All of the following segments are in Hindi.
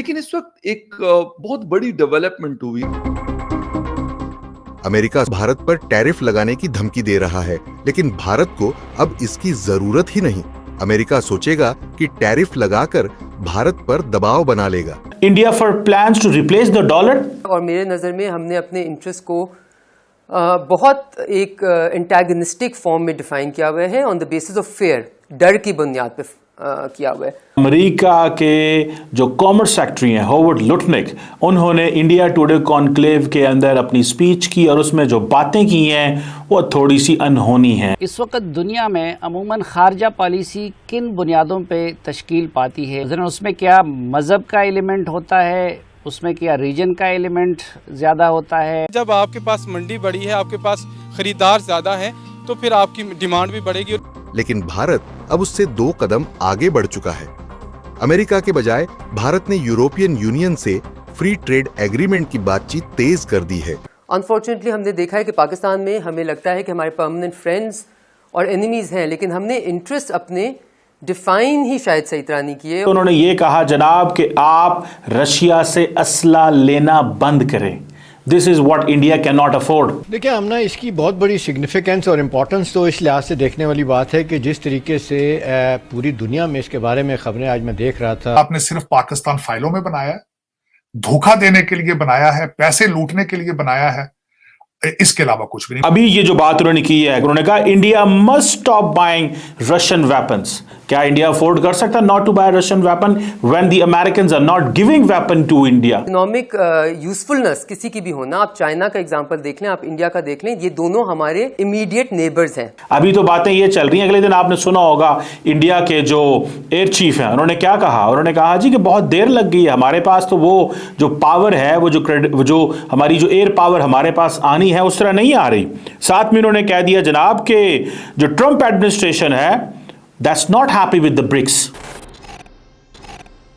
लेकिन इस वक्त एक बहुत बड़ी डेवलपमेंट हुई। अमेरिका भारत पर टैरिफ लगाने की धमकी दे रहा है, लेकिन भारत को अब इसकी जरूरत ही नहीं। अमेरिका सोचेगा कि टैरिफ लगाकर भारत पर दबाव बना लेगा। India for plans to replace the dollar? और मेरे नज़र में हमने अपने इंटरेस्ट को बहुत एक एंटागनिस्टिक फॉर्म में डिफाइन किया हुआ है, on the basis of fair, डर की बुनियाद पे किया हुआ है। अमेरिका के जो कॉमर्स सेक्रेटरी हैं हॉवर्ड लुटनिक, उन्होंने इंडिया टुडे कॉन्क्लेव के अंदर अपनी स्पीच की और उसमें जो बातें की हैं वो थोड़ी सी अनहोनी हैं। इस वक्त दुनिया में अमूमन खारजा पॉलिसी किन बुनियादों पे तश्कील पाती है? उसमें क्या मज़हब का एलिमेंट होता है, उसमें क्या रीजन का एलिमेंट ज़्यादा होता है? जब आपके पास मंडी बड़ी है, आपके पास खरीदार ज़्यादा है, तो फिर आपकी डिमांड भी बढ़ेगी। लेकिन भारत अब उससे 2 कदम आगे बढ़ चुका है। अमेरिका के बजाय भारत ने यूरोपियन यूनियन से फ्री ट्रेड एग्रीमेंट की बातचीत तेज कर दी है। अनफॉर्चुनेटली हमने देखा है कि पाकिस्तान में हमें लगता है कि हमारे परमानेंट फ्रेंड्स और एनिमीज हैं, लेकिन हमने इंटरेस्ट अपने डिफाइन ही शायद सही तरह नहीं किए। तो उन्होंने ये कहा जनाब कि आप रशिया से असला लेना बंद करें। This is what India can not afford. देखिए, हम ना इसकी बहुत बड़ी सिग्निफिकेंस और इम्पोर्टेंस तो इस लिहाज से देखने वाली बात है कि जिस तरीके से पूरी दुनिया में इसके बारे में खबरें आज मैं देख रहा था। आपने सिर्फ पाकिस्तान फाइलों में बनाया है, धोखा देने के लिए बनाया है, पैसे लूटने के लिए बनाया है, इसके अलावा कुछ भी नहीं। अभी ये जो बात उन्होंने की है, उन्होंने कहा India must stop buying Russian weapons. क्या इंडिया अफोर्ड कर सकता not to buy Russian weapon when the Americans are not giving weapon to India? Economic usefulness किसी की भी होना, आप चाइना का एग्जांपल देख लें, आप इंडिया का देख लें, ये दोनों हमारे इमीडिएट नेबर्स हैं। अभी तो बातें ये चल रही हैं, अगले दिन आपने सुना होगा इंडिया के जो एयर चीफ हैं, उन्होंने क्या कहा? उन्होंने कहा जी कि बहुत देर लग गई है, हमारे पास तो वो जो पावर है, वो जो हमारी जो एयर पावर हमारे पास आनी है उस तरह नहीं आ रही। साथ में उन्होंने कह दिया जनाब के जो ट्रंप एडमिनिस्ट्रेशन है that's not happy with the BRICS.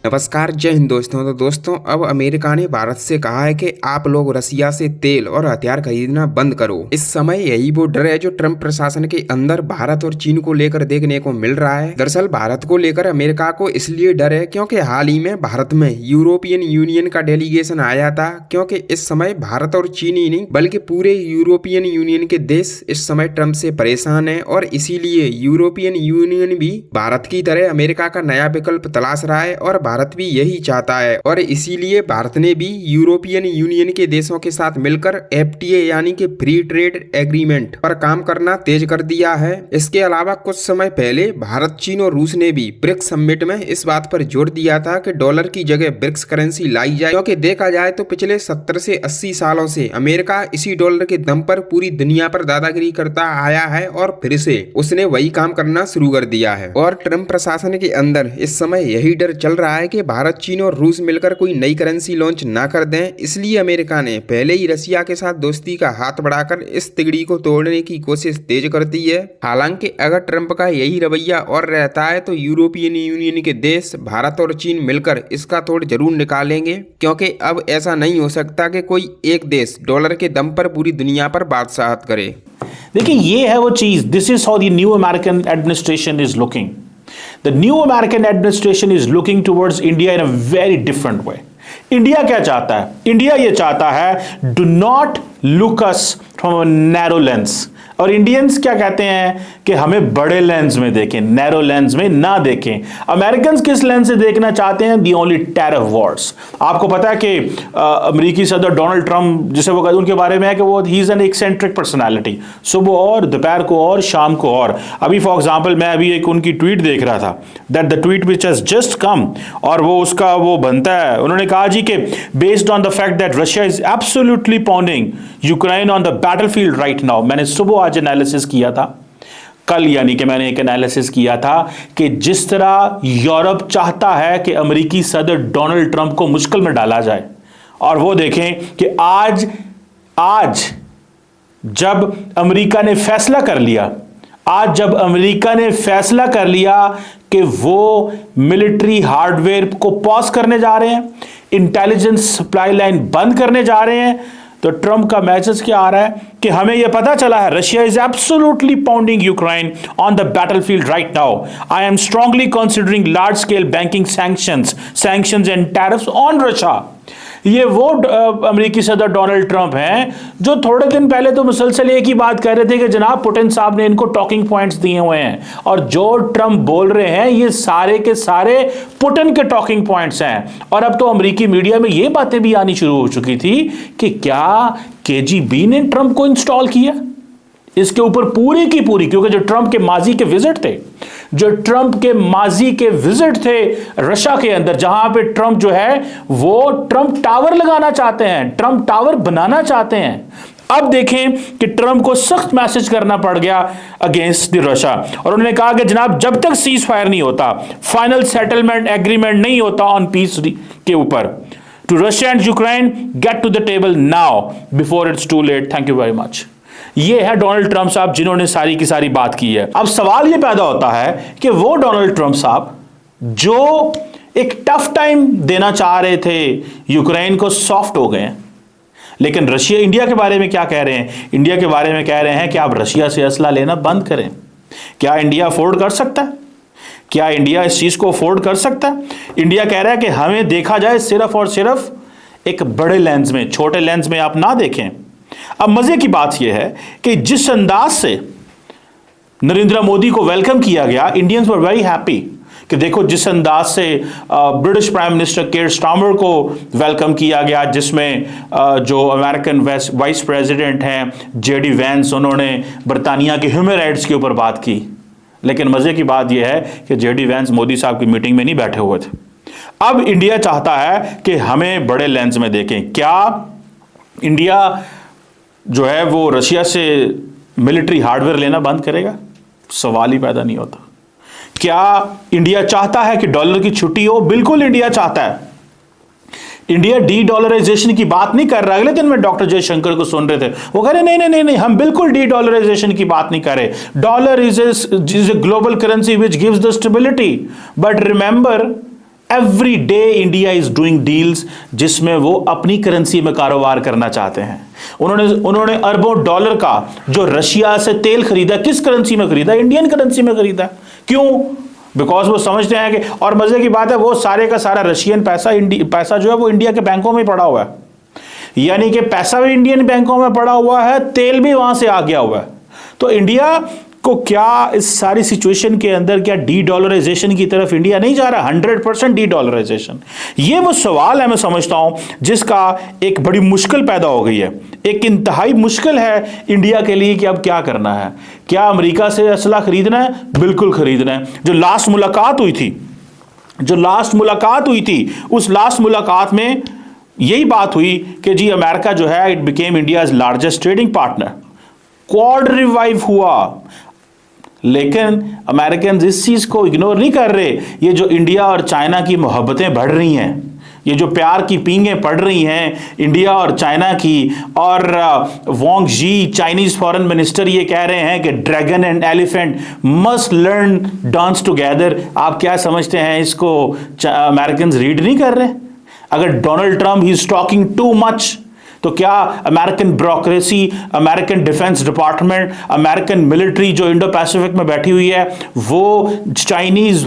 नमस्कार, जय हिंद दोस्तों। तो दोस्तों, अब अमेरिका ने भारत से कहा है कि आप लोग रसिया से तेल और हथियार खरीदना बंद करो। इस समय यही वो डर है जो ट्रंप प्रशासन के अंदर भारत और चीन को लेकर देखने को मिल रहा है। दरअसल भारत को लेकर अमेरिका को इसलिए डर है क्योंकि हाल ही में भारत में यूरोपियन यूनियन का डेलीगेशन आया था, क्योंकि इस समय भारत और चीन ही नहीं बल्कि पूरे यूरोपियन यूनियन के देश इस समय ट्रंप से परेशान है, और इसीलिए यूरोपियन यूनियन भी भारत की तरह अमेरिका का नया विकल्प तलाश रहा है और भारत भी यही चाहता है। और इसीलिए भारत ने भी यूरोपियन यूनियन के देशों के साथ मिलकर FTA यानी कि फ्री ट्रेड एग्रीमेंट पर काम करना तेज कर दिया है। इसके अलावा कुछ समय पहले भारत, चीन और रूस ने भी ब्रिक्स समिट में इस बात पर जोर दिया था कि डॉलर की जगह ब्रिक्स करेंसी लाई जाए, क्योंकि देखा जाए तो पिछले 70 से 80 सालों से अमेरिका इसी डॉलर के दम पर पूरी दुनिया पर दादागिरी करता आया है और फिर से उसने वही काम करना शुरू कर दिया है। और ट्रंप प्रशासन के अंदर इस समय यही डर चल रहा है कि भारत, चीन और रूस मिलकर कोई नई करेंसी लॉन्च ना कर दें। इसलिए अमेरिका ने पहले ही रसिया के साथ दोस्ती का हाथ बढ़ाकर इस तिगड़ी को तोड़ने की कोशिश तेज कर दी है। हालांकि अगर ट्रंप का यही रवैया और रहता है तो यूरोपियन यूनियन के देश भारत और चीन मिलकर इसका तोड़ जरूर निकालेंगे, क्योंकि अब ऐसा नहीं हो सकता कि कोई एक देश डॉलर के दम पर पूरी दुनिया पर बादशाहत करे। देखिए, ये है वो चीज। This is how the new American administration is looking. The new American administration is looking towards India in a very different way. India क्या चाहता है? इंडिया ये चाहता है do not look us from a narrow lens. और इंडियंस क्या कहते हैं कि हमें बड़े लेंस में देखें, नैरो लेंस में ना देखें। अमेरिकन्स किस लेंस से देखना चाहते हैं? The only tariff Wars. आपको पता है कि अमेरिकी सदर डोनाल्ड ट्रंप, जिसे वो कहते हैं, उनके बारे में है कि वो he is an eccentric personality, सुबह और दोपहर को और शाम को और। अभी फॉर एग्जांपल मैं अभी एक उनकी ट्वीट देख रहा था, that the tweet which has just come, और वो उसका वो बनता है, उन्होंने कहा जी कि based on the fact that Russia is absolutely pounding Ukraine on the battlefield right now. मैंने सुबह आज एनालिसिस किया था, कल यानी कि मैंने एक एनालिसिस किया था कि जिस तरह यूरोप चाहता है कि अमेरिकी सदर डोनाल्ड ट्रंप को मुश्किल में डाला जाए, और वो देखें कि आज जब अमेरिका ने फैसला कर लिया कि वो मिलिट्री हार्डवेयर को पॉज करने जा रहे हैं, इंटेलिजेंस सप्लाई लाइन बंद करने जा रहे हैं, तो ट्रंप का मैसेज क्या आ रहा है कि हमें यह पता चला है Russia is absolutely pounding Ukraine on the battlefield right now. I am strongly considering large scale banking sanctions and tariffs on Russia. ये वो अमेरिकी सदर डोनाल्ड ट्रंप हैं जो थोड़े दिन पहले तो मुसलसल एक ही बात कह रहे थे कि जनाब पुतिन साहब ने इनको टॉकिंग पॉइंट्स दिए हुए हैं, और जो ट्रंप बोल रहे हैं ये सारे के सारे पुतिन के टॉकिंग पॉइंट्स हैं। और अब तो अमेरिकी मीडिया में ये बातें भी आनी शुरू हो चुकी थी कि क्या केजीबी ने ट्रंप को इंस्टॉल किया। इसके ऊपर पूरी की पूरी, क्योंकि जो ट्रंप के माजी के विजिट थे रशिया के अंदर, जहां पे ट्रंप जो है वो ट्रंप टावर लगाना चाहते हैं, ट्रंप टावर बनाना चाहते हैं। अब देखें कि ट्रंप को सख्त मैसेज करना पड़ गया अगेंस्ट द रशिया, और उन्होंने कहा कि जनाब जब तक सीज फायर नहीं होता, फाइनल सेटलमेंट एग्रीमेंट नहीं होता ऑन पीस के ऊपर, to Russia and Ukraine get to the table now before it's too late. Thank you very much. ये है डोनाल्ड ट्रंप साहब जिन्होंने सारी की सारी बात की है। अब सवाल ये पैदा होता है कि वो डोनाल्ड ट्रंप साहब जो एक टफ टाइम देना चाह रहे थे यूक्रेन को, सॉफ्ट हो गए हैं। लेकिन रशिया इंडिया के बारे में क्या कह रहे हैं? इंडिया के बारे में कह रहे हैं कि आप रशिया से असला लेना बंद करें। क्या इंडिया अफोर्ड कर सकता है? क्या इंडिया इस चीज को अफोर्ड कर सकता है? इंडिया कह रहा है कि हमें देखा जाए सिर्फ और सिर्फ एक बड़े लेंस में, छोटे लेंस में आप ना देखें। अब मजे की बात यह है कि जिस अंदाज से नरेंद्र मोदी को वेलकम किया गया, इंडियंस वर वेरी हैप्पी कि देखो जिस अंदाज से British prime minister care Starmer को वेलकम किया गया, जिसमें जो अमेरिकन वाइस प्रेसिडेंट हैं जेडी वैंस, उन्होंने बरतानिया के ह्यूमन राइट्स के ऊपर बात की। लेकिन मजे की बात यह है कि जेडी वैंस मोदी साहब की मीटिंग में नहीं बैठे हुए थे। अब इंडिया चाहता है कि हमें बड़े लेंस में देखें। क्या इंडिया जो है वो रशिया से मिलिट्री हार्डवेयर लेना बंद करेगा? सवाल ही पैदा नहीं होता। क्या इंडिया चाहता है कि डॉलर की छुट्टी हो? बिल्कुल इंडिया चाहता है। इंडिया डी डॉलराइजेशन की बात नहीं कर रहा। अगले दिन में डॉक्टर जयशंकर को सुन रहे थे, वो कह रहे नहीं, हम बिल्कुल डी डॉलराइजेशन की बात नहीं कर रहे। Dollar is a global currency which gives the stability, but remember every day India is doing deals जिसमें वो अपनी करेंसी में कारोबार करना चाहते हैं। उन्होंने अरबों डॉलर का जो रशिया से तेल खरीदा, किस करेंसी में खरीदा? इंडियन करेंसी में खरीदा। क्यों? बिकॉज वो समझते हैं कि, और मजे की बात है, वो सारे का सारा रशियन पैसा जो है वो इंडिया के बैंकों में पड़ा हुआ है। यानी कि पैसा भी इंडियन बैंकों में पड़ा हुआ है, तेल भी वहां से आ गया हुआ है। तो इंडिया को क्या इस सारी सिचुएशन के अंदर क्या डी डॉलराइजेशन की तरफ इंडिया नहीं जा रहा? 100% डी डॉलराइजेशन। ये वो सवाल है, मैं समझता हूं, जिसका एक बड़ी मुश्किल पैदा हो गई है। एक इंतहाई मुश्किल है इंडिया के लिए कि अब क्या करना है। क्या अमेरिका से असला खरीदना है? बिल्कुल खरीदना है। जो लास्ट मुलाकात हुई थी उस लास्ट मुलाकात में यही बात हुई कि जी अमेरिका जो है it became India's largest trading partner. Quad revive हुआ, लेकिन अमेरिकन इस चीज को इग्नोर नहीं कर रहे। ये जो इंडिया और चाइना की मोहब्बतें बढ़ रही हैं, ये जो प्यार की पींगें पड़ रही हैं इंडिया और चाइना की, और वोंग जी चाइनीज फॉरेन मिनिस्टर ये कह रहे हैं कि dragon and elephant must learn dance together. आप क्या समझते हैं इसको अमेरिकन रीड नहीं कर रहे? अगर Donald Trump he is talking too much, तो क्या American bureaucracy, American defence department, American military जो इंडो पैसिफिक में बैठी हुई है, वो चाइनीज